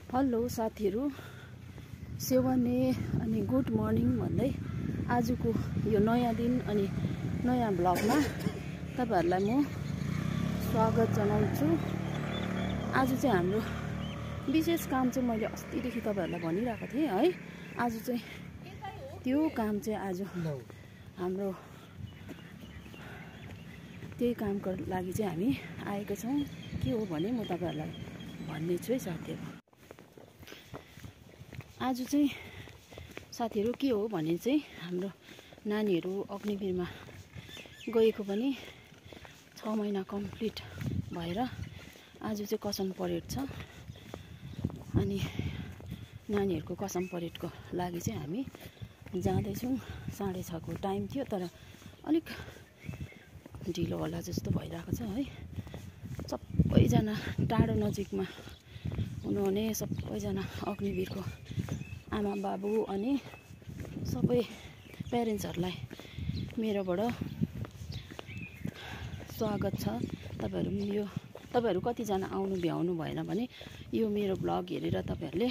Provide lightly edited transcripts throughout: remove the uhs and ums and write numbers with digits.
Hello साथीहरु, सेवाने अनि good morning भन्दै आजको यो नयाँ दिन अनि नयाँ ब्लगमा तपाईहरुलाई म स्वागत जनाउँछु। आज चाहिँ हाम्रो विशेष काम चाहिँ मैले अस्तिदेखि तपाईहरुलाई भनिरहेको थिएँ है। आज चाहिँ त्यो काम चाहिँ आज हाम्रो त्यही कामको लागि चाहिँ हामी आएका छौं। के हो भने म तपाईहरुलाई भन्ने छु है साथीहरु। आज चाहिँ साथीहरु के हो भने चाहिँ हाम्रो नानीहरु अग्निवीरमा गएको पनि 6 महिना कम्प्लिट भएर आज चाहिँ कसम परेड छ। अनि नानीहरुको कसम परेडको लागि चाहिँ हामी जाँदै छौं। 6:30 को टाइम थियो तर अलिक ढिलो होला जस्तो भइरहेको छ है। सबैजना टाढो नजिकमा हुनुहुने सबैजना अग्निवीरको आमा बाबु अनि सबै प्यारेन्ट्सहरुलाई मेरोबाट स्वागत छ। तपाईहरु कतिजना आउनु भ्याउनु भएन भने यो मेरो ब्लग हेरेर तपाईहरुले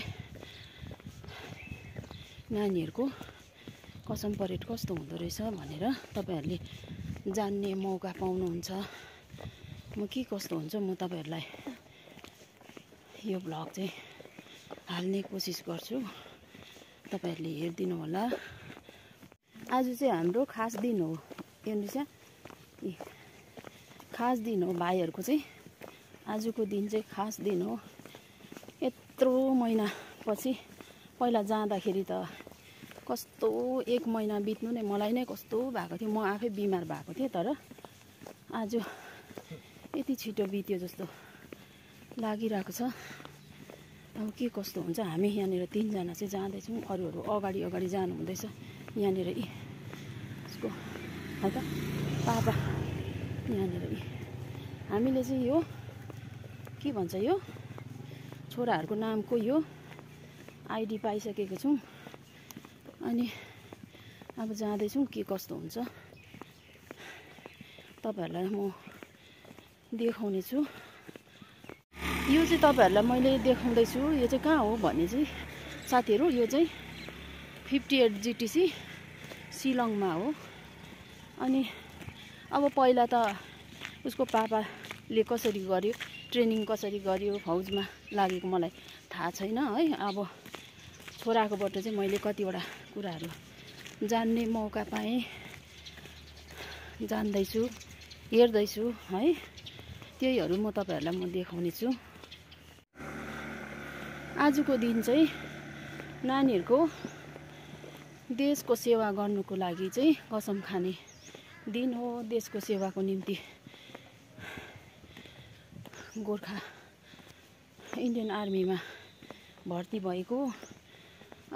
नानीहरुको कसम परेड कस्तो हुँदो रहेछ भनेर तपाईहरुले जान्ने मौका पाउनुहुन्छ। म के कस्तो हुन्छ म तपाईहरुलाई यो ब्लग चाहिँ हाल्ने कोसिस गर्छु। तपाईहरुले हेर्दिनु होला। आज चाहिँ हाम्रो खास दिन हो। हेर्नुस् खास दिन हो भाइहरुको चाहिँ। आजको दिन चाहिँ खास दिन हो। यत्रो महिना पछि पहिला जाँदाखेरि त कस्तो 1 महिना बित्नु नै मलाई नै कस्तो भएको थियो। म आफै बिमार भएको थिएँ तर आज यति छिटो बित्यो जस्तो लागिरहेको छ। अब के कस्तो हुन्छ। हामी यहाँनिर 3 जना चाहिँ जाँदै छौं। अरूहरु अगाडि जानु हुँदैछ। यहाँनिर यसको है त पापा यहाँनिर हामीले चाहिँ यो के भन्छ यो छोराहरुको नामको यो आइडी पाइसकेको छौं। अनि अब जाँदै छौं। के कस्तो हुन्छ तपाईहरुलाई म देखाउने छु। यो चाहिँ तपाईहरुलाई मैले देखाउँदै छु। यो चाहिँ कहाँ हो भने चाहिँ साथीहरु यो चाहिँ 58 GTC शिलङमा हो। अनि अब पहिला त उसको पापाले कसरी गर्यो ट्रेनिङ कसरी गर्यो फौजमा लागेको मलाई थाहा छैन है। अब छोराकोबाट चाहिँ मैले कतिवटा कुराहरु जान्ने मौका पाएँ। जान्दै छु हेर्दै छु है। त्यहीहरु म तपाईहरुलाई म देखाउने छु। आजको दिन चाहिँ नानीहरुको देशको सेवा गर्नुको लागि चाहिँ कसम खाने दिन हो। देशको सेवाको निम्ति गोर्खा इन्डियन आर्मीमा भर्ती भएको।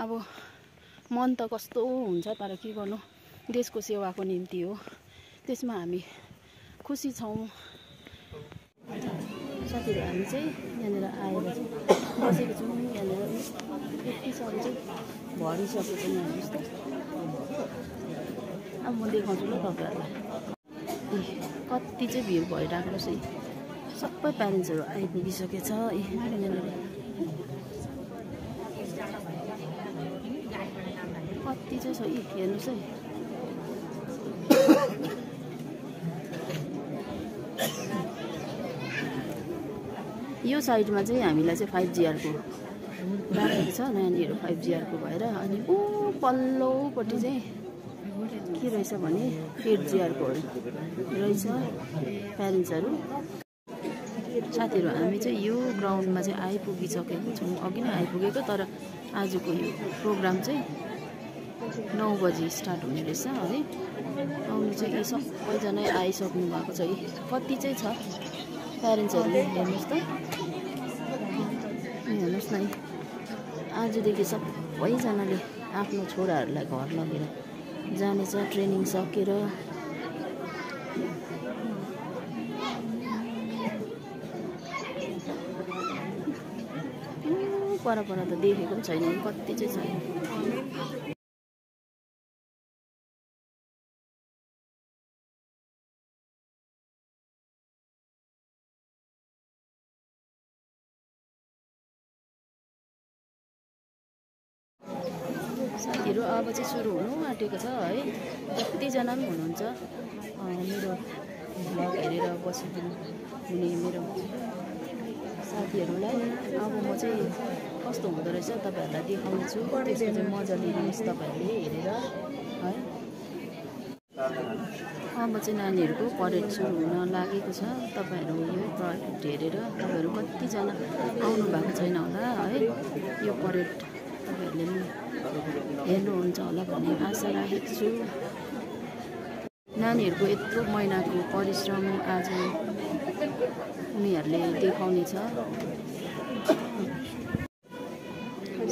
अब मन त कस्तो हुन्छ तर के गर्नु देशको सेवाको निम्ति हो। त्यसमा हामी खुसी छौं। साथीहरु हामी चाहिँ यहाँनिर आएर चाहिँ बसेको छौं। यहाँनिर यति साह्रो चाहिँ भरिसकेको छ हेर्नुस् त। अब म देखाउँछु ल तपाईहरुलाई कति चाहिँ भिड भइरहेको रहेछ। सबै प्यारेन्ट्सहरु आइपुगिसकेछ। यहाँनिर कति चाहिँ छ हेर्नुस् है। यो साइडमा चाहिँ हामीलाई चाहिँ 5GR को राखेको छ। नानीहरु 5GR को भएर अनि ऊ पल्लोपट्टि चाहिँ के रहेछ भने 8GR को रहेछ प्यारेन्ट्सहरु। साथीहरु हामी चाहिँ यो ग्राउन्डमा चाहिँ आइपुगिसकेको छौं। अघि नै आइपुगेको तर आजको यो प्रोग्राम चाहिँ 9 बजे स्टार्ट हुने रहेछ है। आउनु चाहिँ सबैजना आइसक्नु भएको छ। कति चाहिँ छ प्यारेन्ट्सहरु हेर्नुस् त। हेर्नुस् न आजदेखि सबैजनाले आफ्नो छोराहरुलाई घर लगेर जानेछ ट्रेनिङ सकेर। पर त देखेको पनि छैन कति चाहिँ छ। साथीहरू अब चाहिँ सुरु हुनु आँटेको छ है। जतिजना पनि हुनुहुन्छ मेरो भ्लग हेरेर बसिदिनु हुने मेरो साथीहरूलाई अब म चाहिँ कस्तो हुँदो रहेछ तपाईँहरूलाई देखाउने छु। त्यसको चाहिँ मजा लिनुहोस् तपाईँहरूले हेरेर है। अब चाहिँ नानीहरूको परेड सुरु हुन लागेको छ। तपाईँहरू यो परेड हेरेर तपाईँहरू कतिजना आउनु भएको छैन होला है। यो परेड तपाईँहरूले हेर्नुहुन्छ होला भन्ने आशा राखेको छु। नानीहरूको यत्रो महिनाको परिश्रम आज उनीहरूले देखाउने छ।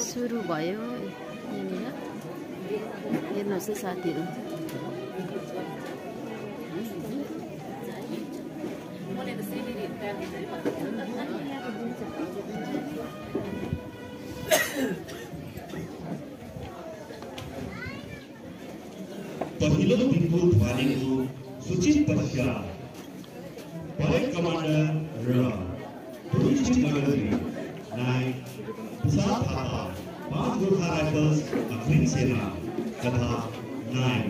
सुरु भयो यहाँनिर हेर्नुहोस् है साथीहरू। पहिलो दिनको ध्वनिको सूचित पश्चात परेड कमान्डर र टुरिस्ट नगरी नायक प्रसाद थापा 5 गोर्खा राइफल्स अग्रिम सेना तथा नायक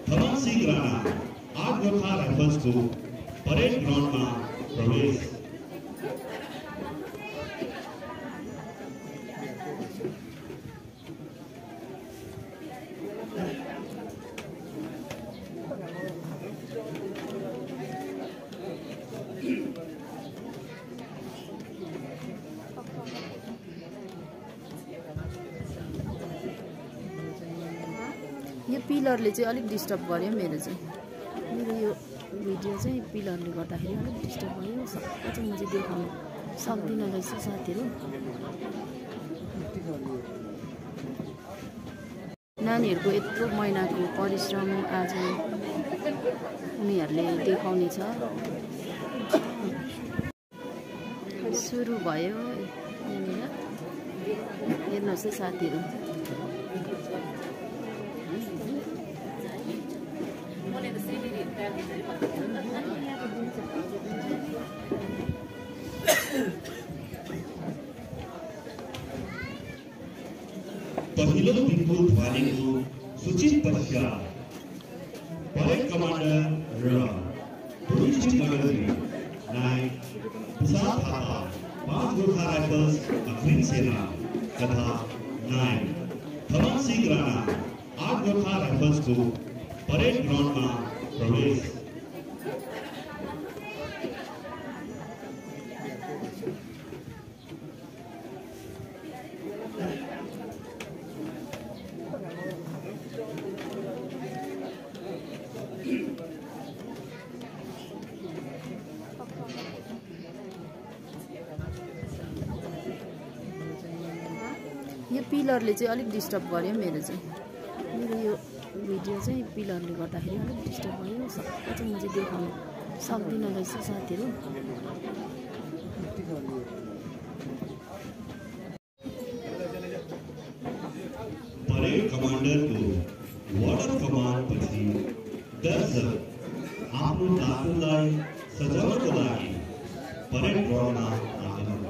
थमन सिंह राणा 8 गोर्खा राइफल्सको परेड ग्राउन्डमा प्रवेश। यो पिलरले चाहिँ अलिक डिस्टर्ब गर्यो मेरो यो भिडियो चाहिँ पिलरले गर्दाखेरि अलिक डिस्टर्ब भयो। सबै चाहिँ म चाहिँ देखाउनु सक्दिनँ रहेछ साथीहरू। नानीहरूको यत्रो महिनाको परिश्रम आज उनीहरूले देखाउने छ। सुरु भयो यहाँनिर हेर्नुहोस् है साथीहरू। पहिलो दिनको ध्वनिको सूचित पश्चात परेड कमान्डर र टुरिस्ट नगरी नायक प्रसाद थापा 5 गोर्खा राइफल्स अग्रिम सेना तथा नायक थमन सिंह राणा 8 गोर्खा राइफल्सको परेड ग्राउन्डमा प्रवेश। यो पिलरले चाहिँ अलिक डिस्टर्ब गर्यो मेरो यो भिडियो चाहिँ पिलरले गर्दाखेरि अलिक डिस्टर्ब भयो। सबै चाहिँ म चाहिँ देखाउनु सक्दिनँ रहेछ साथीहरू। परेड कमान्डरको वर्ड अफ कमान्ड पछि दर्शक आफ्नो ताकुलाई सजाउनको लागि परेड ग्राउन्डमा आउनु।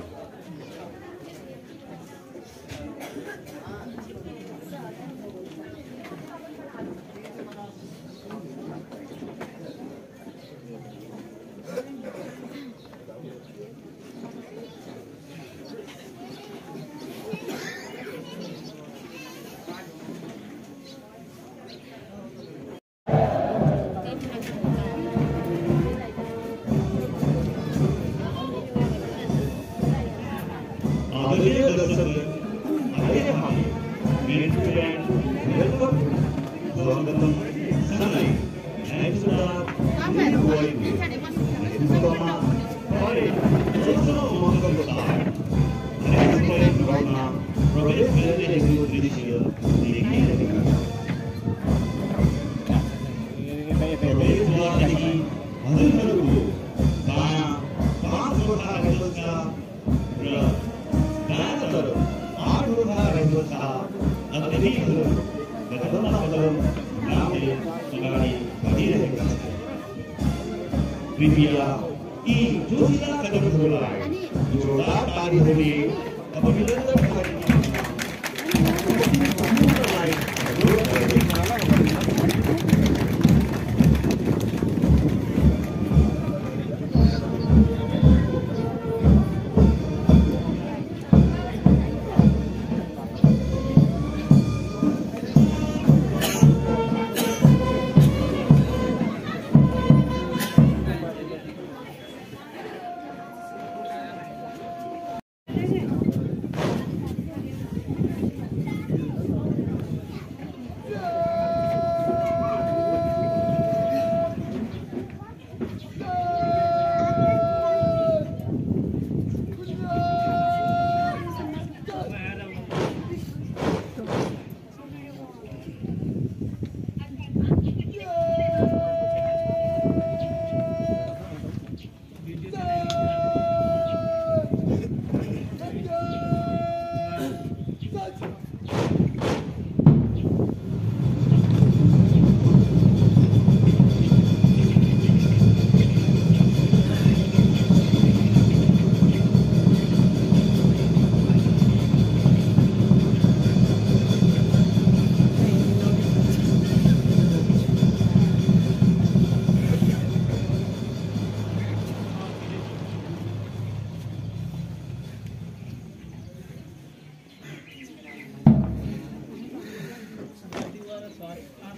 कृपया यी जोशीला कदमहरूलाई जोरदार तालीहरूले अभिनन्दन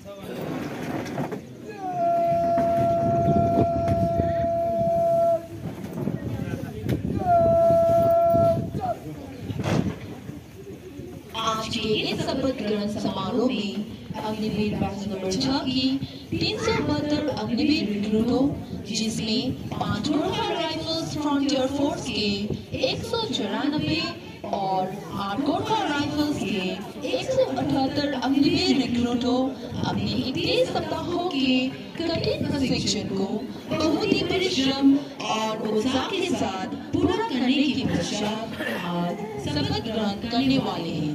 आज के इस शपथ ग्रहण समारोह में अग्निवीर बैच नंबर 6 की 372 अग्निवीर रिक्रूटों, जिसमें 5 गोरखा राइफल्स फ्रंटियर फोर्स के 194 और 8 गोरखा राइफल्स के 178 अग्निवीर रिक्रूटों अपने 31 सप्ताहों के कठिन प्रशिक्षण को बहुत ही परिश्रम और उत्साह के साथ पूरा करने के पश्चात आज शपथ ग्रहण करने वाले हैं।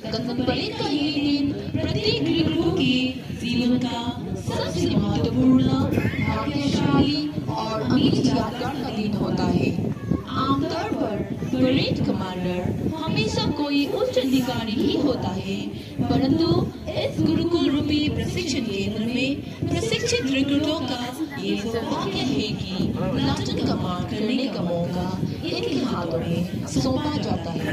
गणतंत्र परेड का ये दिन प्रत्येक रिक्रूट के जीवन का सबसे महत्वपूर्ण, भाग्यशाली और अमिट यादगार का दिन होता है। आमतौर पर परेड कमांडर हमेशा कोई उच्च अधिकारी ही होता है, परंतु इस गुरुकुल रूपी प्रशिक्षण केंद्र में प्रशिक्षित रिक्रूटों का ये सौभाग्य है कि प्लाटून कमांड करने का मौका इनके हाथों में सौंपा जाता है।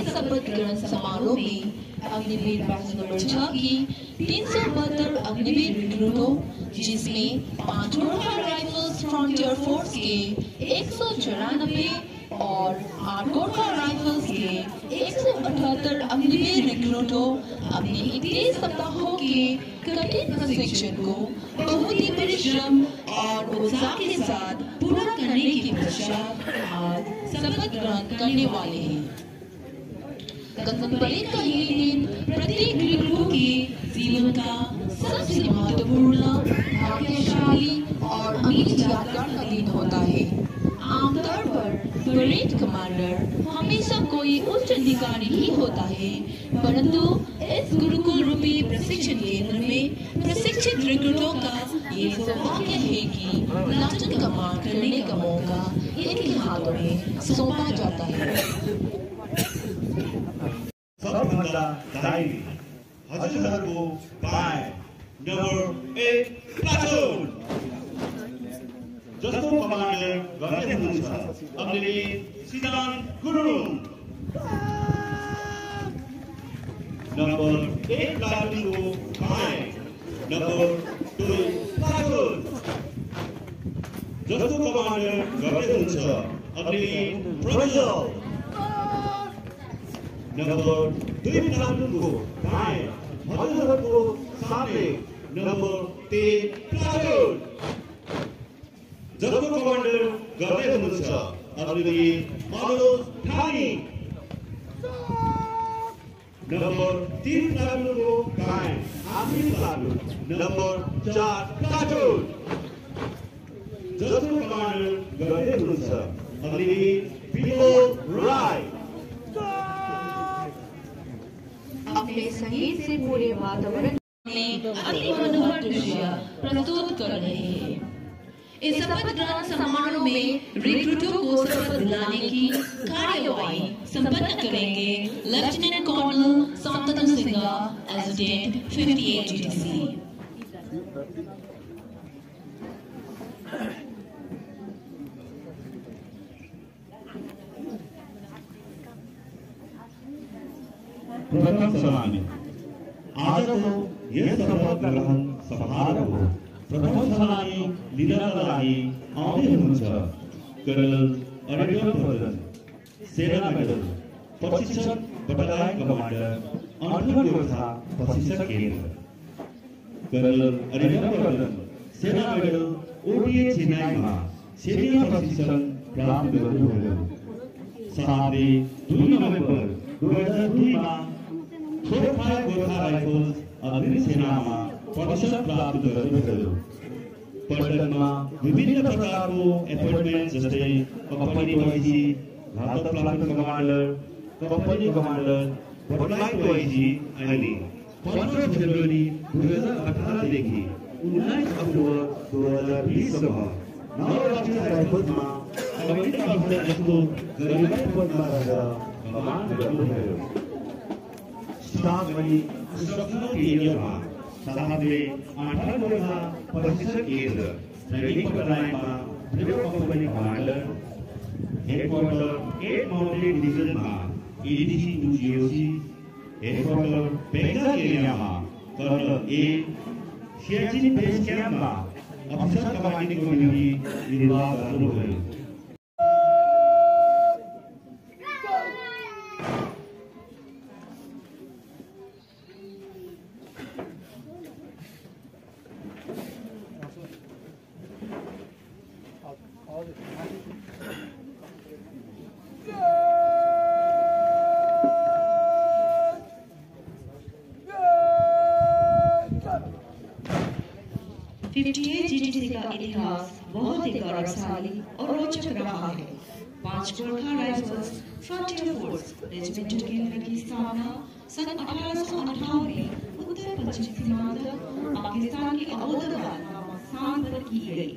शपथ ग्रहण समारोह में अग्निवीर बैच नंबर 6 की 372 अग्निवीर रिक्रूटों, जिसमें 5 गोरखा राइफल्स फ्रंटियर फोर्स के 194 और 8 गोरखा राइफल्स के 178 अग्निवीर रिक्रूटों अपने 31 सप्ताहों के कठिन प्रशिक्षण को बहुत ही परिश्रम और उत्साह के साथ पूरा करने के पश्चात आज शपथ ग्रहण करने वाले हैं। गणतंत्र परेड का ये दिन प्रत्येक रिक्रूट के जीवन का सबसे महत्वपूर्ण, भाग्यशाली और अमिट यादगार का दिन होता है। आमतौर पर परेड कमांडर हमेशा कोई उच्च अधिकारी ही होता है, परंतु इस गुरुकुल रूपी प्रशिक्षण केंद्र में प्रशिक्षित रिक्रूटों का ये सौभाग्य है कि प्लाटून कमांड करने का मौका इनके हाथों में सौंपा जाता है। सबभन्दा दायी हजुरहरूको बाय नम्बर 8 प्लाटून जसको कमान्डर गर्दै हुनुहुन्छ अग्निवीर सिद्धान्त गुरुङ। नम्बर 8 प्लाटूनको बाय नम्बर 2 प्लाटून जसको कमान्डर गर्दै हुनुहुन्छ अग्निवीर प्रज्वल। नंबर 2 प्लाटूनको बाय हजुरहरूको सामने नंबर 3 प्लाटून जसको कमान्डर गर्दै हुनुहुन्छ अग्निवीर मनोज ठानी। नंबर 3 प्लाटूनको बाय आखिरी प्लाटून नंबर 4 प्लाटून जसको कमान्डर गर्दै हुनुहुन्छ अग्निवीर विनोद राय। अपने संगीत से पूरे वातावरण में अति मनोहर दृश्य प्रस्तुत कर रहे हैं। इस शपथ ग्रहण समारोह में रिक्रूटों को शपथ दिलाने की कार्यवाही संपन्न करेंगे लेफ्टिनेंट कर्नल संतन सिंह, एसोसिएट 58 GTC। प्रथम सलामी। आजको यस शपथ ग्रहण समारोह प्रथम सलामी लिनका लागि आउँदै हुनुहुन्छ कर्नल अरिन्दम सेना मेडल प्रशिक्षण बटालियन कमान्डर 8 गोर्खा प्रशिक्षण केन्द्र। कर्नल अरिन्दम सेना मेडल ओडिए चेन्नईमा सेना प्रशिक्षण प्राप्त गर्नुभयो। साथै 2 नोभेम्बर 2002 मा छोटफायर गोर्खा राइफल्स अग्नि सेनामा प्रशिक्षण प्राप्त गर्नुभयो। पल्टनमा विभिन्न प्रकारको एपोइन्टमेन्ट जस्तै कम्पनी आइजी, घातक platoon commander, company commander, battalion IG अहिले 15 फेब्रुअरी 2018 देखि 19 अक्टोबर 2020 सम्म नवराष्ट्रिय राइफल्समा कमान्डिङ अफिसर जस्तो गरिमा पदमा रहेर कमान्ड गर्नुभयो। स्टाफ अनि इंस्ट्रक्शनल एरियामा साथै 8 गोर्खा प्रशिक्षण केन्द्र ट्रेनिङ बटालियनमा brigade company commander, headquarter 8 mountain डिभिजनमा एडीसी 2 जीओसी, हेडक्वार्टर बेंगल एरियामा कर्नल ए, सियाचिन बेस क्याम्पमा अफिसर कमान्डिङको नियुक्ति निर्वाह गर्नुभयो। GDC का इतिहास बहुत ही गौरवशाली और रोचक रहा है। 5 Gorkha rifles frontier force regimental केंद्र की स्थापना सन 1858 में उत्तर पश्चिम सीमांत पाकिस्तान के अबोधाबाद नामक स्थान पर की गई।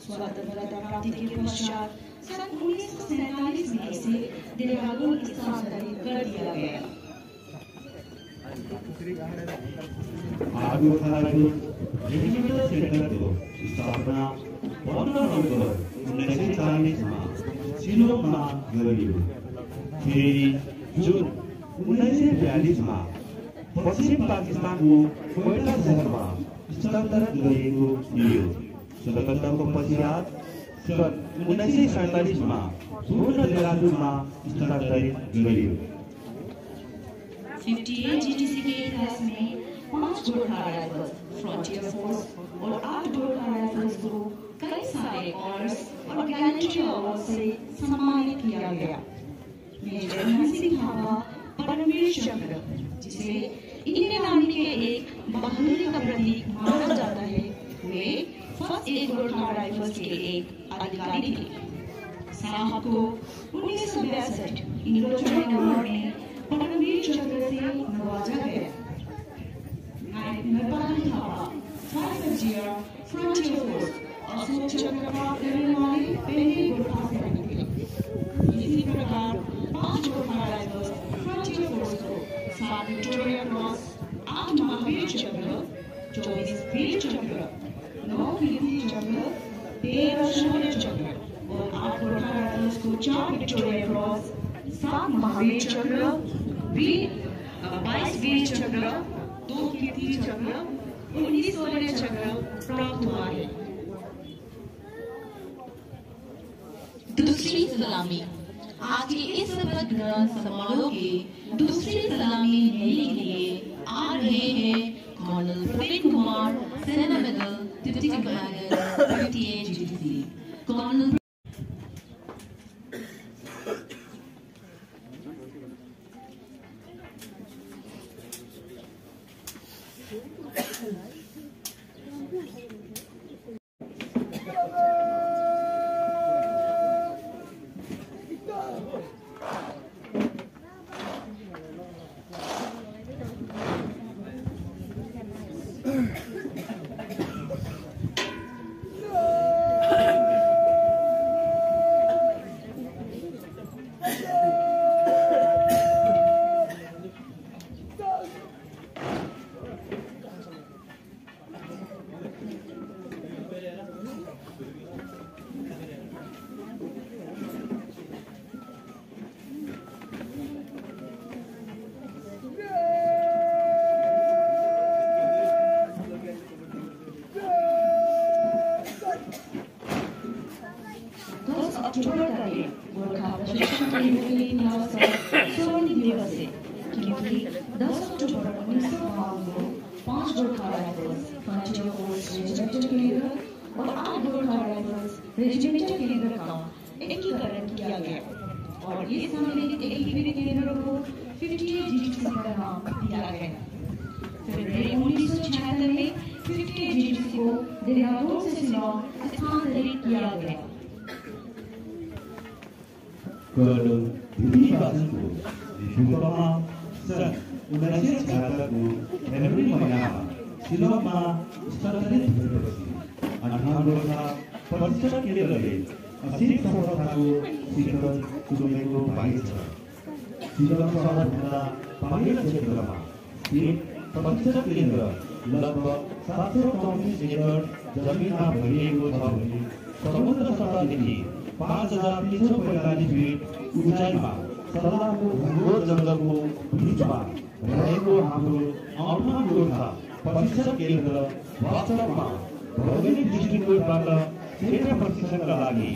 स्वतंत्रता प्राप्ति के पश्चात सन 1947 में इसे देहरादून स्थानांतरित कर दिया गया। रेजिमेंटल सेन्टरको स्थापना 15 नोभेम्बर 1940 मा शिलोङमा गरियो। फेरि जुन 1942 मा पश्चिम पाकिस्तानको कोइटा शहरमा स्थानान्तरण गरिएको थियो। स्वतन्त्रताको पश्चात सन् 1947 मा पूर्ण देहरादूनमा स्थानान्तरित गरियो। 58 GDC के इतिहास में 5 गोर्खा राइफल्स फ्रंटियर फोर्स और 8 गोर्खा राइफल्स को कई सारे ऑनर्स और गैलेंट्री अवार्ड से सम्मानित किया गया। मेजर हरि सिंह थापा परमवीर चक्र, जिसे इंडियन आर्मी के एक बहादुरी का प्रतीक माना जाता है, वे फर्स्ट 8 गोर्खा राइफल्स के एक अधिकारी थे। साहब को 1962 इंडो चाइना वॉर में परमवीर चक्र से नवाजा गया। Nepali Thapa 5 year frontier force Ashok Chakra प्राप्त करने वाले पहले गोर्खा सैनिक थे। इसी प्रकार 5 गोर्खा राइफल्स फ्रंटियर फोर्स को 7 विक्टोरिया क्रॉस, 8 महावीर चक्र, 24 वीर चक्र, 9 कीर्ति चक्र, 13 शौर्य चक्र और 8 गोर्खा राइफल्स को 4 विक्टोरिया क्रॉस, 7 महावीर चक्र, 22 वीर चक्र, 2 कीर्ति चक्र, 19 शौर्य चक्र प्राप्त हुआ है। दूसरी सलामी। आज के इस शपथ ग्रहण समारोह की दूसरी सलामी लेने के लिए आ रहे हैं कर्नल प्रवीण कुमार, सेना medal deputy commander 58 GDC। Colonel October तारिक गोर्खा प्रशिक्षण केन्द्रले निवासमा स्वर्णिम दिवस है क्योंकि 10 अक्टोबर 1952 को 5 Gorkha rifles frontier force regimental केंद्र और 8 गोर्खा राइफल्स रेजिमेंटल केंद्र का एकीकरण किया गया और इस सम्मिलित एकीकृत केंद्र को 58 GTC का नाम दिया गया। फरवरी 1976 में 58 GTC को देहरादून से शिलांग स्थानांतरित किया गया। कर्नल दिलीप को शुक्रमा सन 1976 को फरवरी महिनामा शिलांगमा स्थानान्तरित भएपछि 58 गोर्खा प्रशिक्षण केन्द्रले असीम सफलताको शिखर छुँदैको पाइन्छ। शिलांग सहरभन्दा बाहिर क्षेत्रमा एक प्रशिक्षण केन्द्र लगभग 734 एकड जमिनमा भरिएको छ भने समुद्र सतहदेखि 5345 फिट उचाइमा सल्लाहको घनघोर जङ्गलको बिचमा रहेको हाम्रो 58 गोर्खा प्रशिक्षण केन्द्र वास्तवमा भौगोलिक दृष्टिकोणबाट क्षेत्र प्रशिक्षणका लागि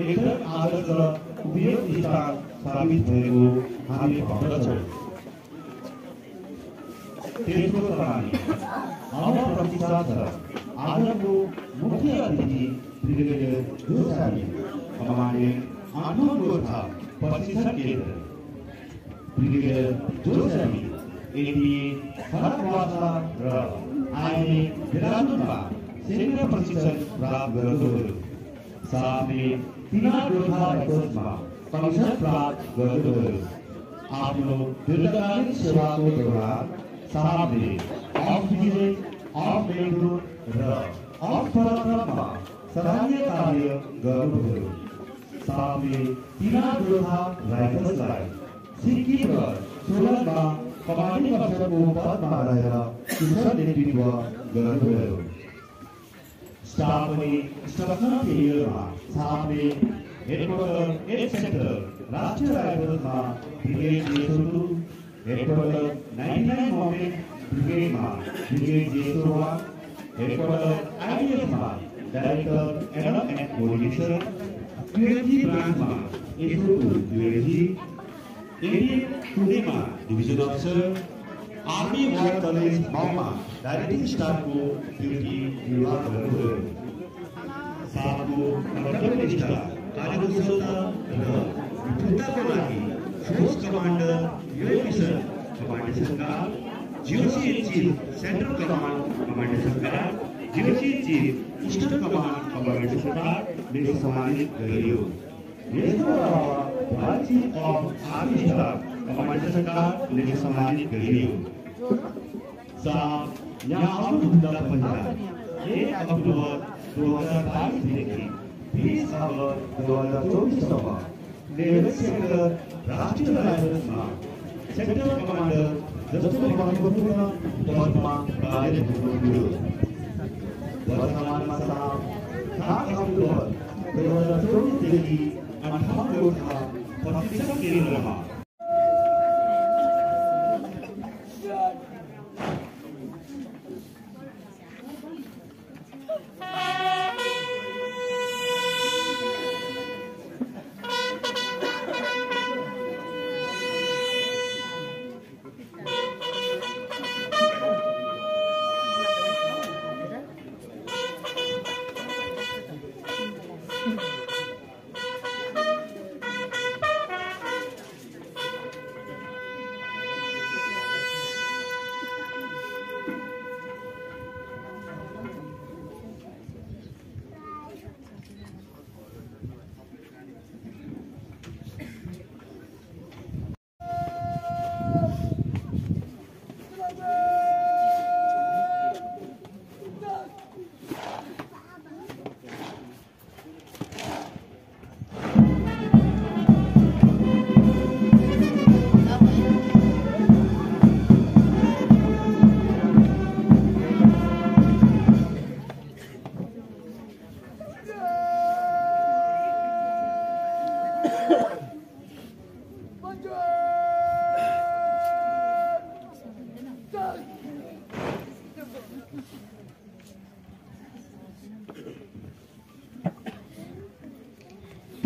एकदम आदर्श र उपयोगी स्थान साबित भएको हामी भन्दछौँ। त्यसको सराहनी अब प्रतिसाद छ। आजको मुख्य अतिथि ब्रिगेडियर जोसानी कमान्डिङ 8 गोर्खा प्रशिक्षण केन्द्र ब्रिगेडियर जोसानी एनडीए भारतवर्ष र आइए देहरादूनमा सैन्य प्रशिक्षण प्राप्त गर्नुभयो। साथै 3 गोर्खा राइफल्समा कमिसन प्राप्त गर्नुभयो। आफ्नो दीर्घकालीन सेवाको दौरान साहबले अफ डिभिजन, अफ मेघदूत र अफ पराक्रममा सराहनीय कार्य गर्नुभयो। साहबले 3 गोर्खा राइफल्सलाई सिक्किम र सोलनमा कमान्डिङ अफसरको पदमा रहेर कुशल नेतृत्व गर्नुभयो। स्टाफ पनि स्ट्रक्चरल फेलियरमा साहबले हेडक्वार्टर 8 सेक्टर राष्ट्रिय राइफल्समा ब्रिगेड जे02, हेडक्वार्टर 99 मोमेन्ट ब्रिगेडमा ब्रिगेड जे01, हेडक्वार्टर आइडिएफमा डाइरेक्टर एडम एन्ड कोर्डिनेसन, यूएजी ब्रान्चमा एसओ2 यूएजी, एडिएफ टुडेमा division officer, army war college माउमा डाइरेक्टिङ स्टाफको ड्युटी निर्वाह गर्नुभयो। साहबको कर्तव्यनिष्ठ, कार्यकुशलता र विफलताको लागि फोर्स कमान्डर युए मिसन कमान्डर सरकार, GOC chief central command commander सरकार, GOC chief eastern command commander सरकारले सम्मानित गरियो। यसको अलावा vice chief of army staff commander सरकारले सम्मानित गरियो। साहब यहाँ आउनुभन्दा पहिला 1 अक्टोबर 2022 देखि 20 अगस्त 2024 सम्म नेवल सेक्टर राष्ट्रिय राइफल्समा सेक्टर कमान्डर जस्तो महत्त्वपूर्ण पदमा कार्य गर्नुभयो। वर्तमानमा साहब 7 अक्टोबर 2024 देखि 58 गोर्खा प्रशिक्षण केन्द्रमा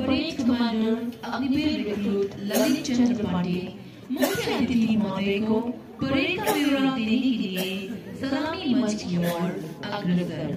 parade commander Agniveer recruit Lalit Chandra Pandey मुख्य अतिथि महोदय को परेड का विवरण देने के लिए सलामी मंच की ओर अग्रसर।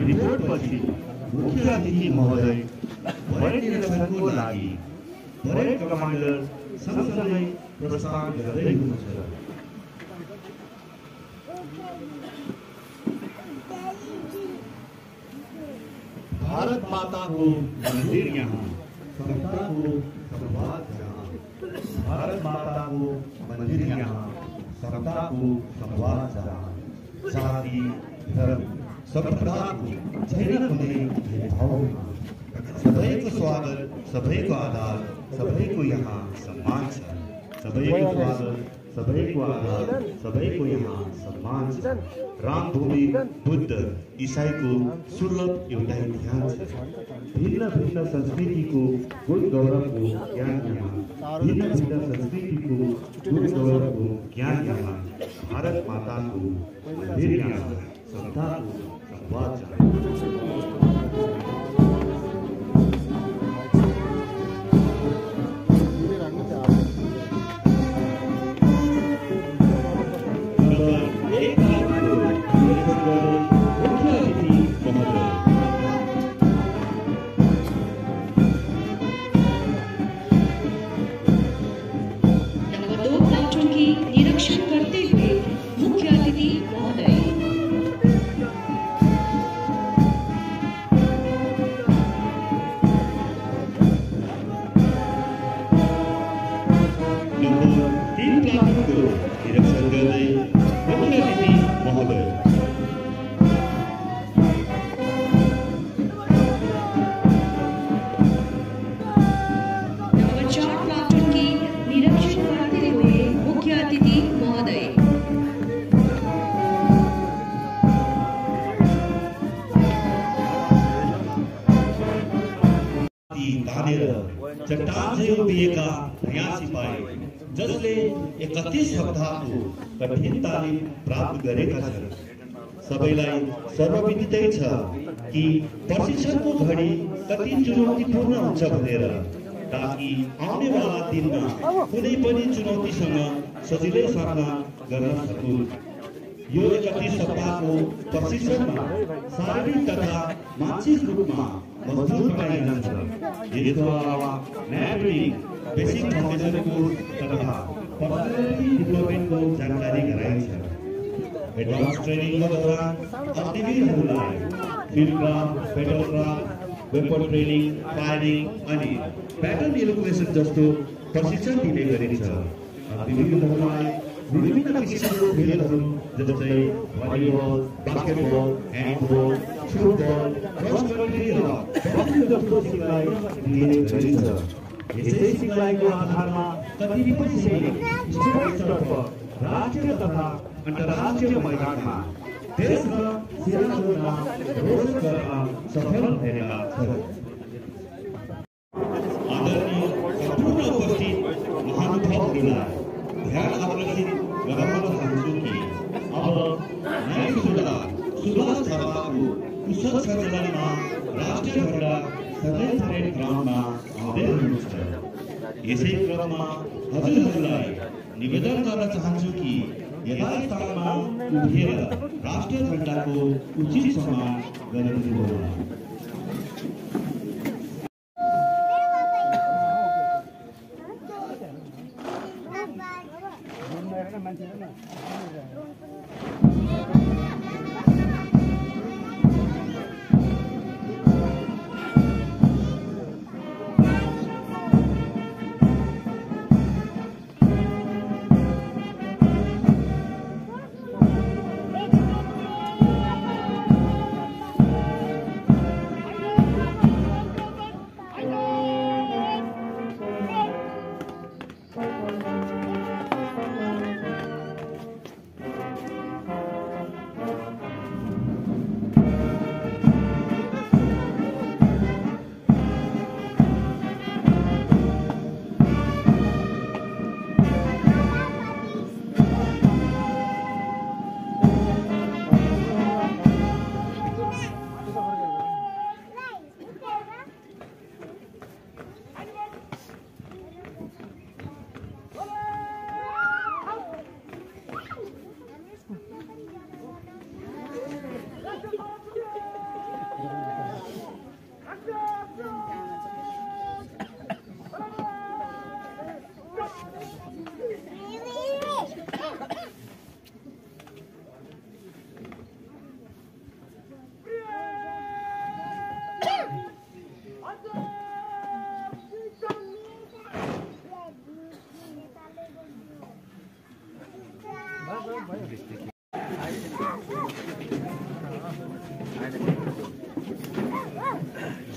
रिपोर्टपछि मुख्य अतिथि महोदय परेड निरीक्षणको लागि परेड कमान्डर सँगसँगै प्रस्थान गर्दै हुनुहुन्छ। भारत माता को मंदिर यहाँ, समता को संवाद यहाँ। भारत माता को मंदिर यहाँ, समता को संवाद यहाँ। जाति धर्म संप्रदायको छैन कुनै भेदभाव। सबैको स्वागत, सबैको आदर, सबैको यहाँ सम्मान छ। सबैको स्वागत, सबैको आदर, सबैको यहाँ सम्मान छ। रामभूमि बुद्ध ईसाईको सुलभ एउटै ध्यान छ। भिन्न भिन्न संस्कृतिको गुण गौरवको ज्ञान यहाँ, भिन्न भिन्न संस्कृतिको गुण गौरवको ज्ञान यहाँ। भारत माताको मन्दिर यहाँ, समताको संवाद यहाँ। चट्टान से उभिएका नयाँ सिपाही जसले 31 हप्ताको कठिन तालिम प्राप्त गरेका छन्। सबैलाई सर्वविदितै छ कि प्रशिक्षणको घडी कति चुनौतीपूर्ण हुन्छ भनेर, ताकि आउनेवाला दिनमा कुनै पनि चुनौतीसँग सजिलै सामना गर्न सकुन्। यो 31 सप्ताहको प्रशिक्षणमा शारीरिक तथा मानसिक रूपमा मजबुत बनाइन्छ। यसको अलावा न्यायिक बेसिक फाउन्डेसन कोर्स तथा पर्सनालिटी डेभलपमेन्टको जानकारी गराइन्छ। एडभान्स ट्रेनिङको दौरान अग्निवीरहरूलाई field craft, patrol craft, weapon training, firing अनि प्याटर्न इलुमिनेसन जस्तो प्रशिक्षण दिने गरिन्छ। अग्निवीरहरूलाई विभिन्न किसिमको खेलहरू जस्तै volleyball, basketball, handball, football, cross country र बक्सिङ जस्तो सिकाइ दिने गरिन्छ। यसै सिकाइको आधारमा कतिपय सैनिक स्टेट स्तर पर राष्ट्रिय तथा अन्तर्राष्ट्रिय मैदानमा देश र सेनाको नाम रोशन गर्न सफल भएका छन्। आदरणीय सम्पूर्ण उपस्थित महानुभावहरूलाई ध्यान आकर्षित गराउन चाहन्छु कि अब न्याय सुधार सुभाष थापाको कुशल सञ्चालनमा राष्ट्रिय झण्डा सधैँ परेड ग्राउन्डमा आउँदै हुनुहुन्छ। यसै क्रममा हजुरहरूलाई निवेदन गर्न चाहन्छु कि यथास्थानमा उभिएर राष्ट्रिय झण्डाको उचित सम्मान गरिदिनुहोला।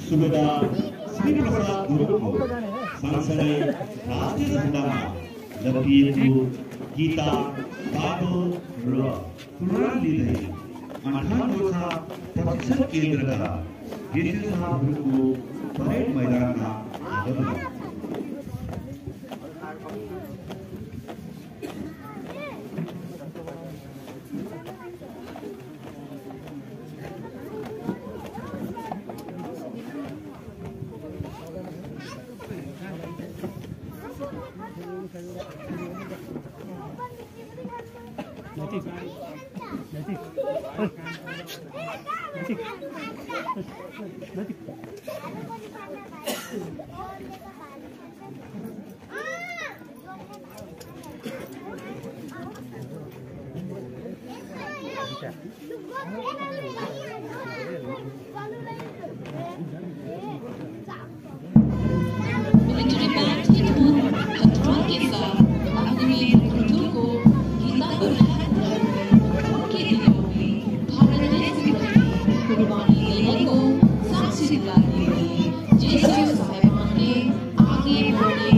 सुबेदार श्री प्रसाद गुरुङको सँगसँगै राष्ट्रिय झण्डामा लपिएको गीता, बाइबल र कुरान लिँदै 58 गोर्खा प्रशिक्षण केन्द्रका विशेषज्ञहरूको परेड मैदानमा आगमन। मिलिट्री बैंड की धुन हथौड़ों के साथ अग्निवीर मृत्यु को गीता पर लहराकर उनके दिलों में भारत देश की कुर्बानी देने को साक्षी दिलाने के लिए जैसे साहिबान ने आगे बढ़ने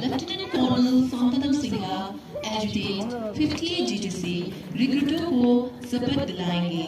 लेफ्टिनेंट कर्नल संतनम सिंह एजुटेट 58 GTC रिक्रूटों को शपथ दिलाएंगे।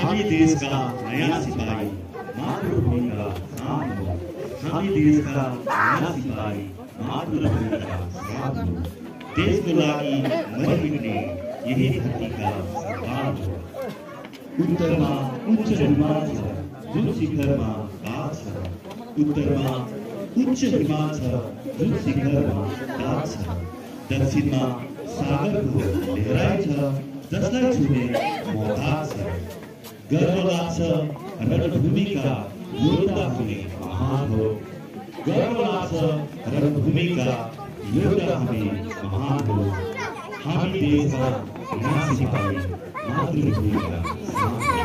हामी देशका नयाँ सिपाही मातृभूमिका शान हो। हामी देशका नयाँ सिपाही मातृभूमिका शान हो। देशको लागि मरिने यही धरतीका सन्तान हो। उत्तरमा उच्च हिमाल छ जुन शिखरमा ताज छ। उत्तरमा उच्च हिमाल छ जुन शिखरमा ताज छ। दक्षिणमा सागरको लहराइ छ जसलाई छुने मोहताज छ। गर्व लाग्छ रणभूमिका योद्धा हुने महान हो। गर्व लाग्छ रणभूमिका योद्धा हुने महान हो। हामी देशका नयाँ सिपाही मातृभूमिका शान हो।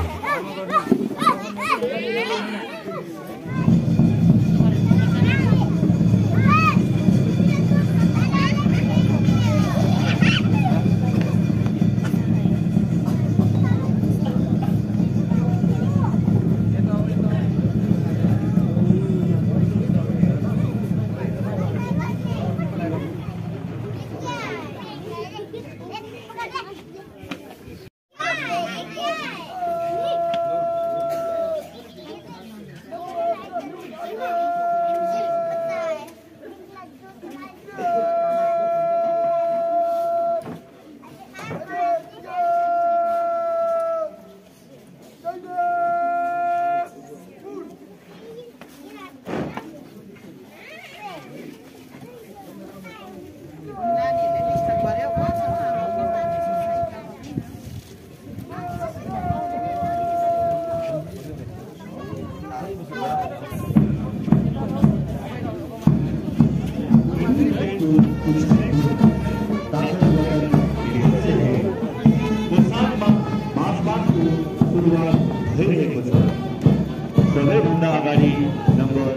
सबैभन्दा अगाडि नम्बर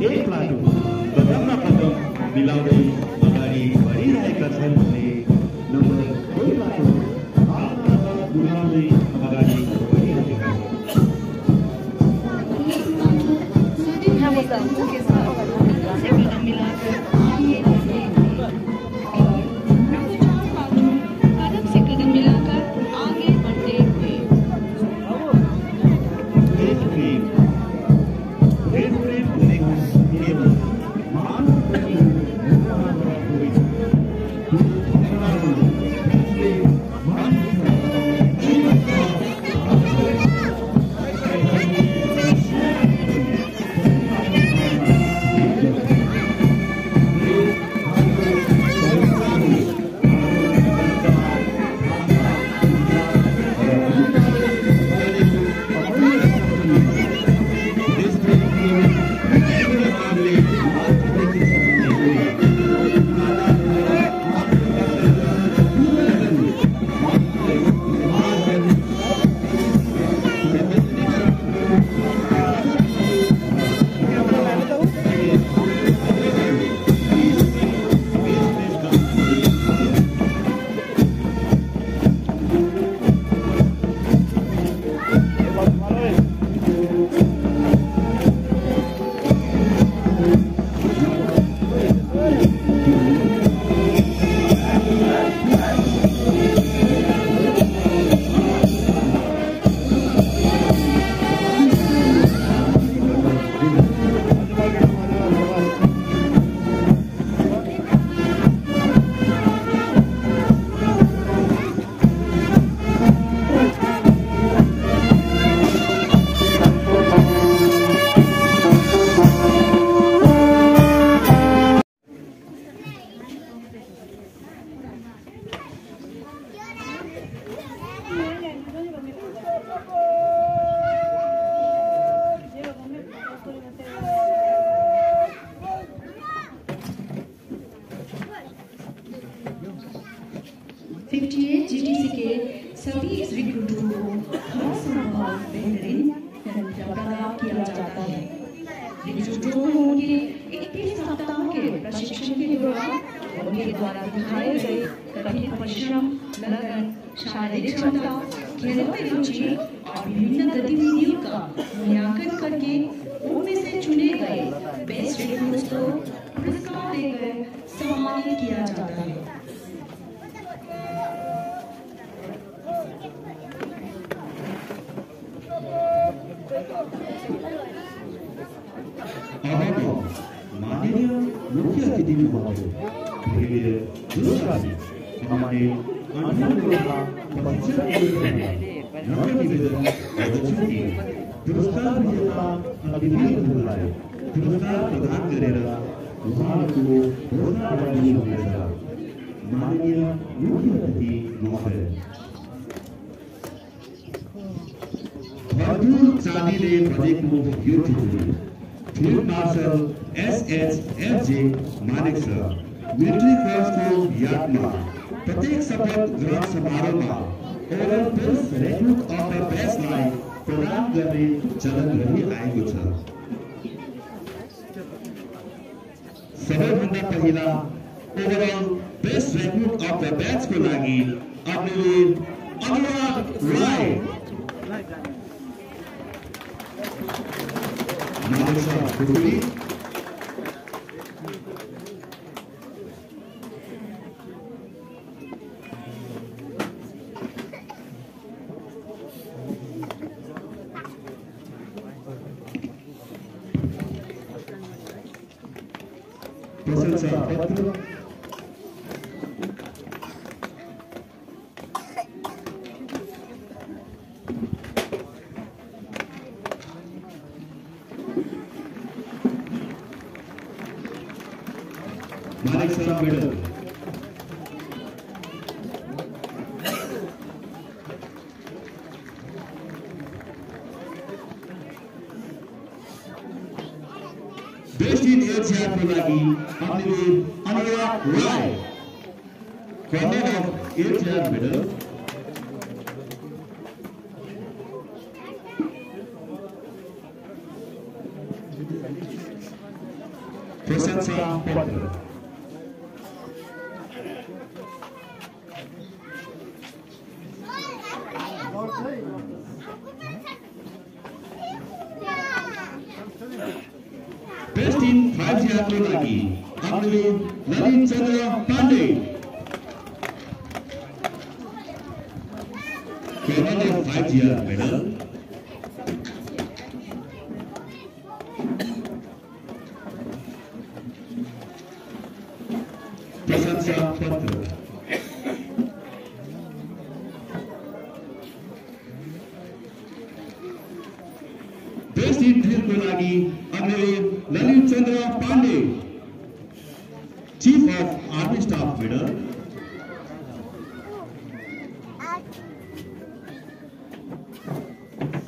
1 प्लाटुन कदममा कदम मिलाउँदै अगाडि बढिरहेका छन् भने नम्बर 2 प्लाटुन हातमा गुमाउँदै अगाडि बढिरहेका छन्। 58 GTC के सभी रिक्रूटों को हर संभव बेहतरीन तबादला किया जाता है। रिक्रूटों को उनके 21 सप्ताह के प्रशिक्षण के दौरान उनके द्वारा दिखाए गए कठिन परिश्रम, लगन, शारीरिक क्षमता, खेलों में रुचि और विभिन्न गतिविधियों का मूल्यांकन करके उनमें से चुने गए बेस्ट रिक्रूट्स को पुरस्कार देकर सम्मानित किया जाता है। माननीय मुख्य अतिथि महोदय, हमारे पुरस्कार विजेता अतिथिहरूलाई पुरस्कार प्रदान गरेर उहाँहरूको घोषणाबाजी हुनेछ। माननीय मुख्य अतिथि महोदय, भरपूर चाँदीले बनेको यो टुकडी field marshal SHFJ Manek sir military फोर्सको यादमा प्रत्येक शपथ ग्रहण समारोहमा overall best recruit of the बेस्टलाई प्रदान गर्ने चलन रहिआएको छ। सबैभन्दा पहिला overall best recruit of the ब्याचको लागि अग्निवीर अनुराग राय प्रशंसा पत्र Manik sir medal best in Asia को लागि Agniveer Anurag Rai colonel of Asia medal प्रशंसा पत्र बेस्ट इन 5 को लागि Agniveer Lalit Chandra Pandey colonel of 5 medal प्रशंसा पत्र बेस्ट इन ड्रिल को लागि Agniveer Lalit Chandra Pandey chief of army staff medal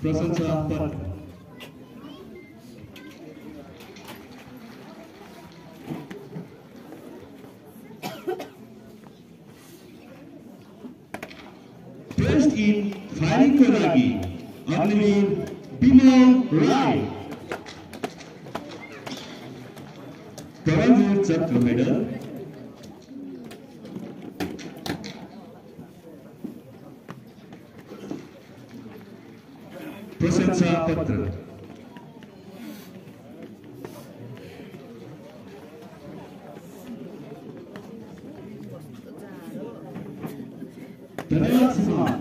प्रशंसा पत्र बेस्ट इन फायरिंग को लागि अग्निवीर बिमल राय करमवीर चक्र मेडल प्रशंसा पत्र धन्यवाद सम्मान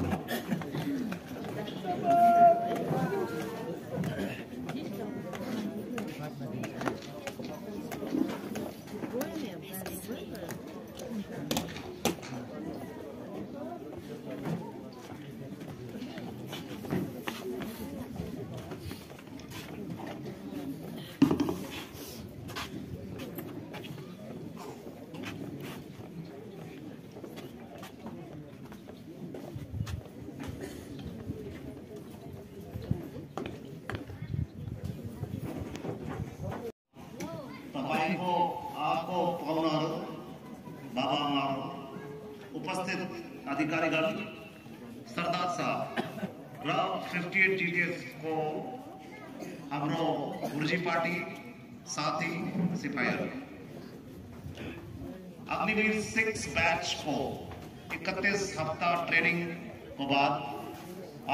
अधिकारीगण, सरदार साहब र 58 GTS को हाम्रो गुरुजी पार्टी साथी सिपाहीहरू, अग्निवीर 6 बैच को 31 हफ्ता ट्रेनिंग को बाद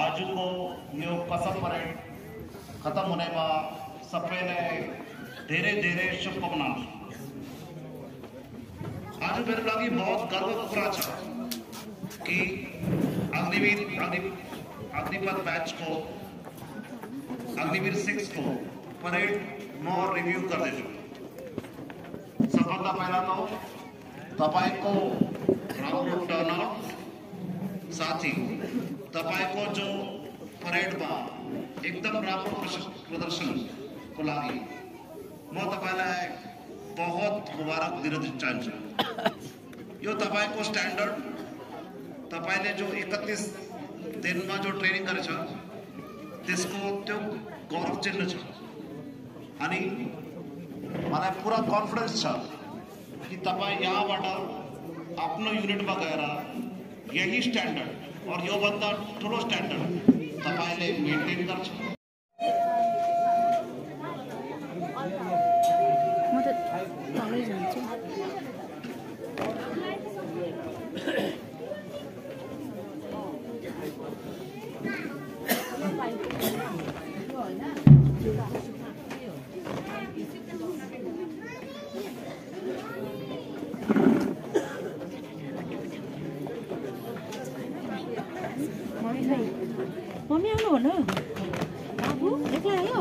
आज को यो कसम परेड खत्म होने में सबैले धेरै धेरै शुभकामनाहरू। आज मेरो लागि बहुत गर्वको कुरा छ कि अग्निपथ बैच को अग्निवीर 6 को परेड म रिभ्यू गर्दैछु। सबभन्दा पहिला त तपाईको राम्रो टर्नआउट, साथी तपाईको जो परेडमा एकदम राम्रो प्रदर्शन को लागि म तपाईलाई बहुत मुबारक दिन चाहन्छु। यो तपाईको स्ट्यान्डर्ड, तपाईले जो 31 दिनमा जो ट्रेनिङ गरेछ त्यसको त्यो गौरव चिन्ह छ। अनि मलाई पूरा कन्फिडेन्स छ कि तपाईँ यहाँबाट आफ्नो युनिटमा गएर यही स्ट्यान्डर्ड और यो भन्दा ठुलो स्ट्यान्डर्ड तपाईले मेन्टेन गर्छ। म त तलै जान्छु। मम्मी आउनु हो न? बाबु एक्लै आयो?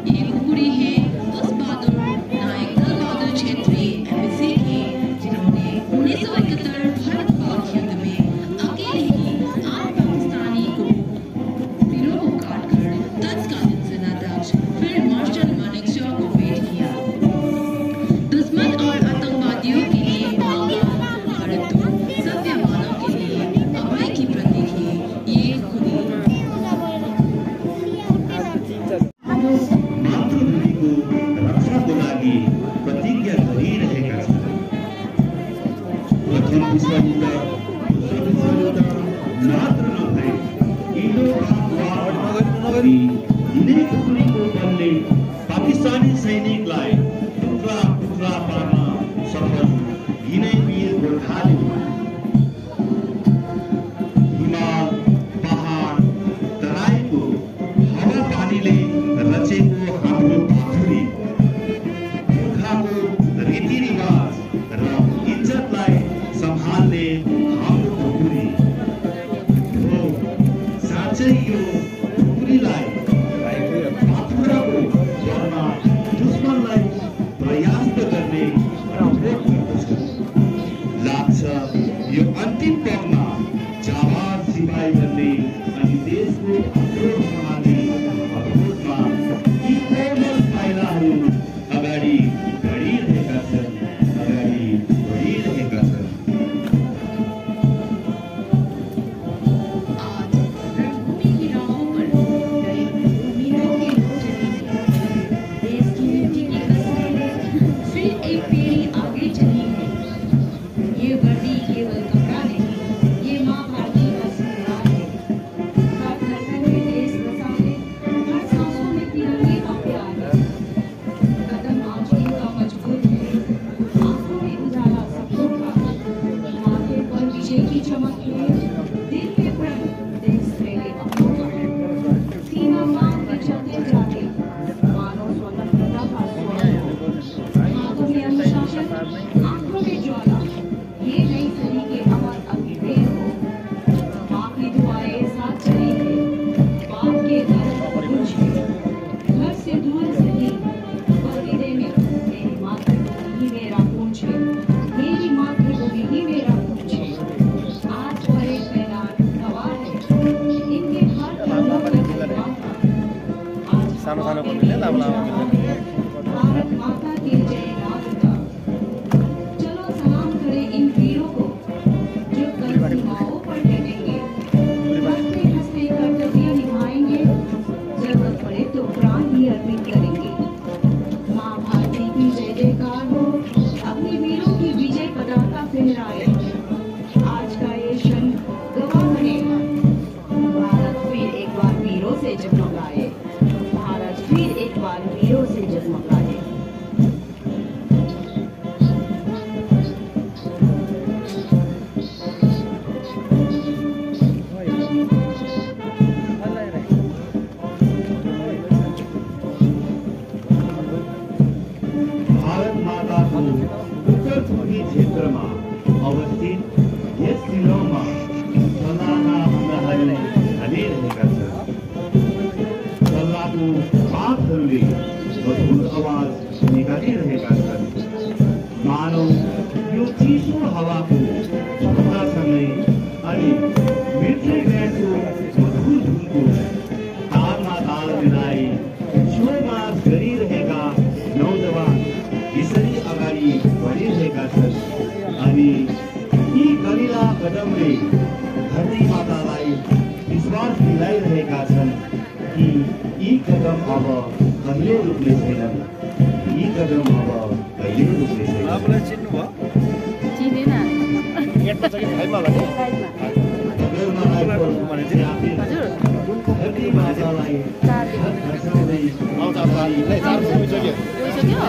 ये कुकुरी है उस बहादुर नायक दल बहादुर क्षेत्रीय मात्र नभए यिनै टुक्रीको बलले पाकिस्तानी सैनिकलाई टुक्रा टुक्रा पार्न सफल यिनै वीर गोर्खाली हिमाल पहाड तराईको हावा पानीले रचेको हाम्रो पाथुरी गोर्खाको रीतिरिवाज र इज्जतलाई सम्हाल्ने हाम्रो टुक्री हो। साँच्चै यो टुक्रीलाई पाथुराको जरमा दुश्मनलाई प्रयास गर्ने रिपोर्ट गर्दछ। लाग्छ यो अन्तिम पलमा जाबाज सिपाहीहरूले अनि देशको आक्रोश सम्हाल्ने अवरोधमा यी कोमल पाइलाहरू अगाडि बढिरहेका छन्, अगाडि बढिरहेका छन्। आज रणभूमि की राहों पर नई उम्मीदों की चली है। देश की मिट्टी की कसमें फिर एक पीढ़ी आगे चली है। ये वर्दी केवल कपड़ा नहीं, ये माँ भारती का सिंगार है। हर धड़कन में देश बसा है, हर सांसों में तिरंगे का प्यार है। कदम आंचल का मजबूत है, आंखों में उजाला सपनों का। माथे पर विजय की चमक है, दिल में प्रण देश प्रेमी अपनों का। सीमा बांध के चलते जाते मानो स्वतंत्रता का स्वर। हाथों में अनुशासन, आंखों में ज्वाला, ये नई सदी के अमर अग्निवेर हो। माँ की दुआएं साथ चली है, बाप के घर कुछ है। घर से दूर सही बलिदे में मेरी मातृभूमि ही मेरा पूंछ है। मेरी मातृभूमि ही मेरा पूंछ है। आज परेड मैदान गवाह है, इनके हर कदम पर जज्बा था। आज भारत माता के जय नाद का। चलो सलाम करें इन वीरों को जो कल सीमाओं पर डटेंगे। हंसते हंसते कर्तव्य निभाएंगे, जरूरत पड़े तो प्राण ही अर्पित करेंगे। माँ भारती की जय जयकार हो, अपने वीरों की विजय पताका फहराए। आज का ये क्षण गवाह बनेगा, भारत फिर एक बार वीरों से जगमगाए। भारत फिर एक बार वीरों से जगमगाए। भारत माताको उत्तरपूर्वी क्षेत्रमा अवस्थित यस जिल्लामा सल्लाहका हाम्राहरू हालिरहेका छन्। सल्लाहको पातहरूले मधुर आवाज निकालिरहेका छन्। मानव यो चिसो हावाको झोक्कासँगै अनि मिठै ग्यासको मधुर धुनको तालमा ताल मिलाइ छेउमा गरिरहेका नौजवान यसरी अगाडि बढिरहेका छन्। अनि यी कलिला कदमले धरती मातालाई विश्वास दिलाइरहेका छन् कि यी कदम अब कहिले रुक्ने छैनन्, यी कदम अब कहिले रुक्ने छैनन्। चिनेन हजुर धरती मातालाई हर्षाउँदै गइसक्यो। गइसक्यो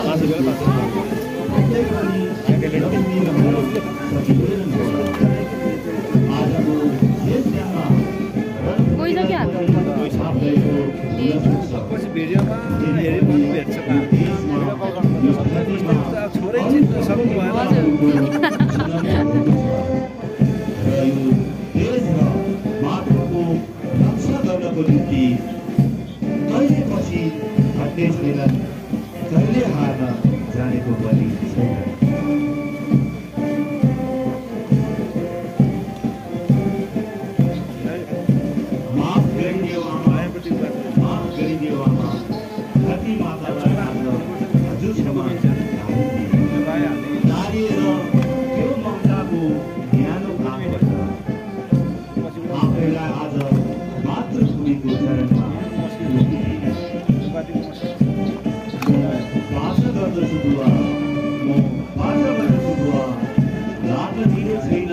मातृको रक्षा गर्नको निम्ति कहिले पछि हट्ने छैनन्, कहिले हार्न जानेको पनि छैन। माफ गरिदियो आमा, धरती मातालाई आज हजुर क्षमा नारिएर त्यो ममताको न्यानो काम गर्छ। आफैलाई आज मातृभूमिको चरणमा भाषा गर्दछु बुवा, म भाषा गर्दछु बुवा, लाग्न दिने छैन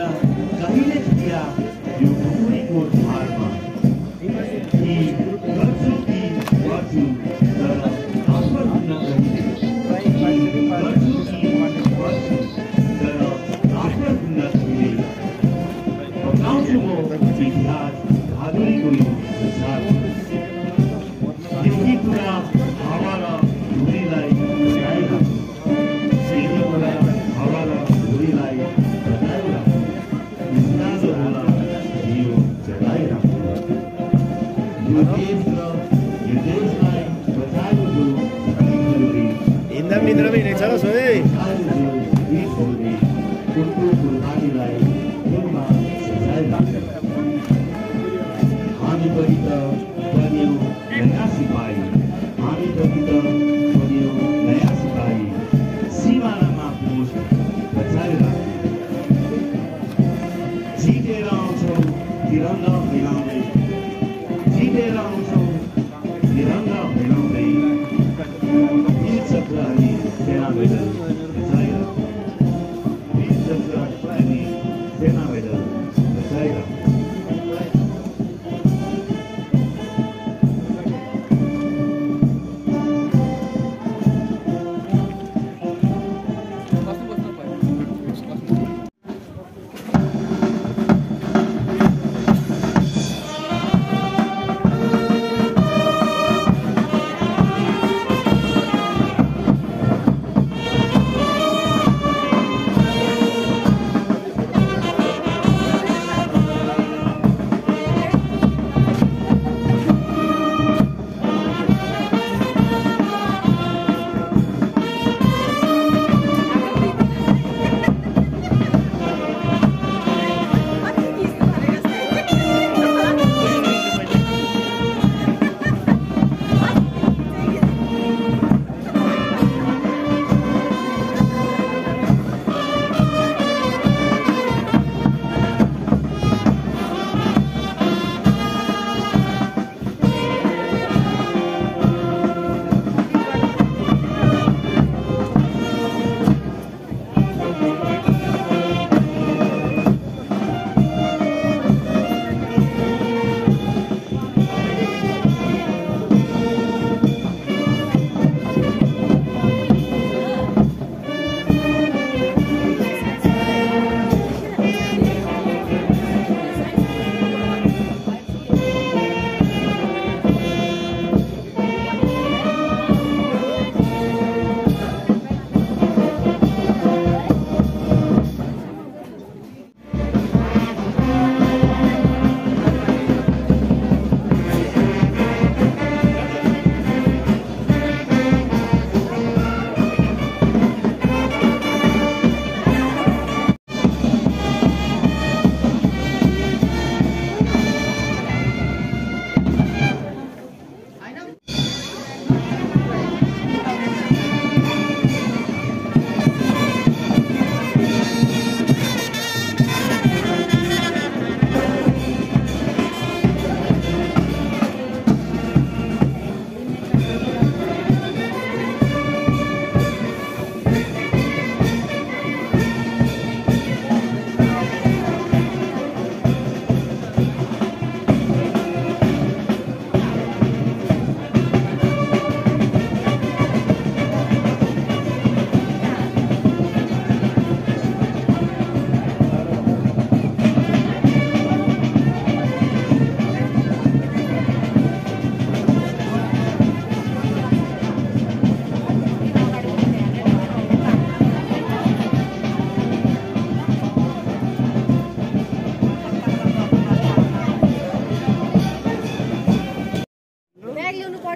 निद्रामै हिँडेको छ र सोहे सिमानामा पोस्ट बचाएर जितेर आउँछौँ तिरङ्गा फैलाउँदै जितेर आउँछौँ तिरङ्गा फैलाउँदै वीर चक्र अनि सेना मेडल बचाएर वीर चक्र अनि सेना मेडल बचाएर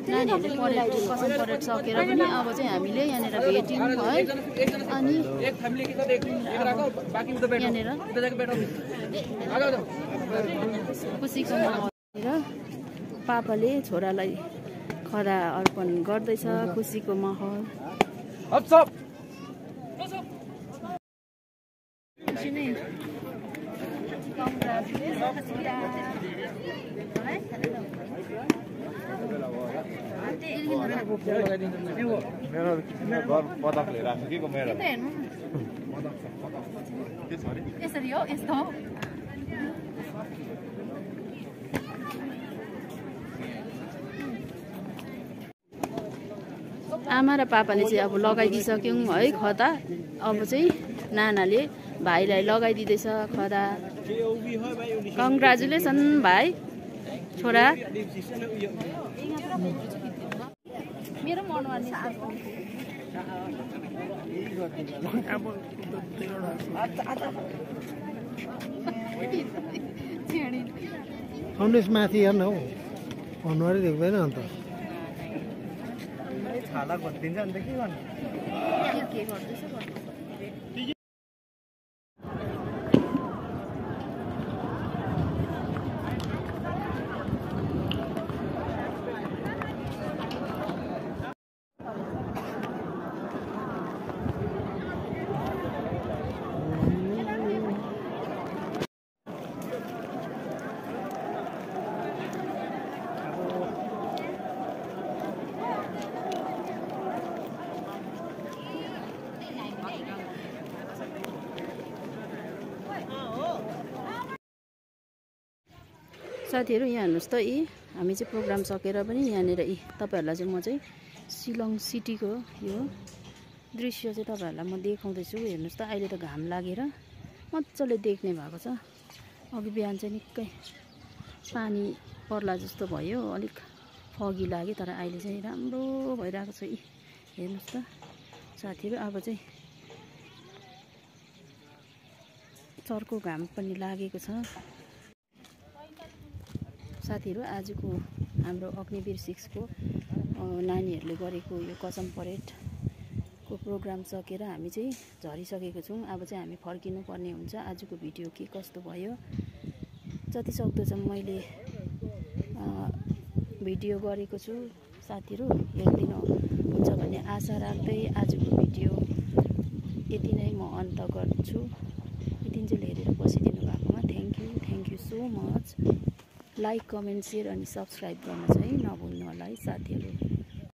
नानीहरूले परेड कसम परेड सकेर पनि अब चाहिँ हामीले यहाँनिर भेट्यौँ है। अनि यहाँनिर खुसीको माहौल पापाले छोरालाई खदा अर्पण गर्दैछ। खुसीको माहौल मेरो घर पदक लिएर आएको के मेरो यसरी हो यस्तो हो। आमा र पापाले चाहिँ अब लगाइदिइसक्यौँ है खदा। अब चाहिँ नानाले भाइलाई लगाइदिँदैछ खदा। कङ्ग्रेचुलेसन भाइ छोरा। मेरो मनवानी फाउन्डेसन माथि हेर्न हौ अनुहारै देख्दैन अन्त छाला घोटिदिन्छ अन्त के गर्नु के गर्दैछ साथीहरू यहाँ हेर्नुहोस् त हामी चाहिँ प्रोग्राम सकेर पनि यहाँनिर तपाईँहरूलाई चाहिँ म चाहिँ शिलङ सिटीको यो दृश्य चाहिँ तपाईँहरूलाई म देखाउँदैछु। हेर्नुहोस् त अहिले त घाम लागेर मजाले देख्ने भएको छ। अघि बिहान चाहिँ निकै पानी पर्ला जस्तो भयो, अलिक फगी लाग्यो, तर अहिले चाहिँ राम्रो भइरहेको छ। हेर्नुहोस् त साथीहरू, अब चाहिँ चर्को घाम पनि लागेको छ। साथीहरू, आजको हाम्रो अग्निवीर 6 को नानीहरूले गरेको यो कसम परेडको प्रोग्राम सकेर हामी चाहिँ झरिसकेको छौँ। अब चाहिँ हामी फर्किनु पर्ने हुन्छ। आजको भिडियो के कस्तो भयो, जति सक्दो चाहिँ मैले भिडियो गरेको छु। साथीहरू, हेरिदिनु हुन्छ भन्ने आशा राख्दै आजको भिडियो यति नै म अन्त गर्छु। यतिन्जेल हेरेर बसिदिनु भएकोमा thank you so much. Like, comment, share अनि सब्सक्राइब गर्न चाहिँ नभुल्नु होला है साथीहरू।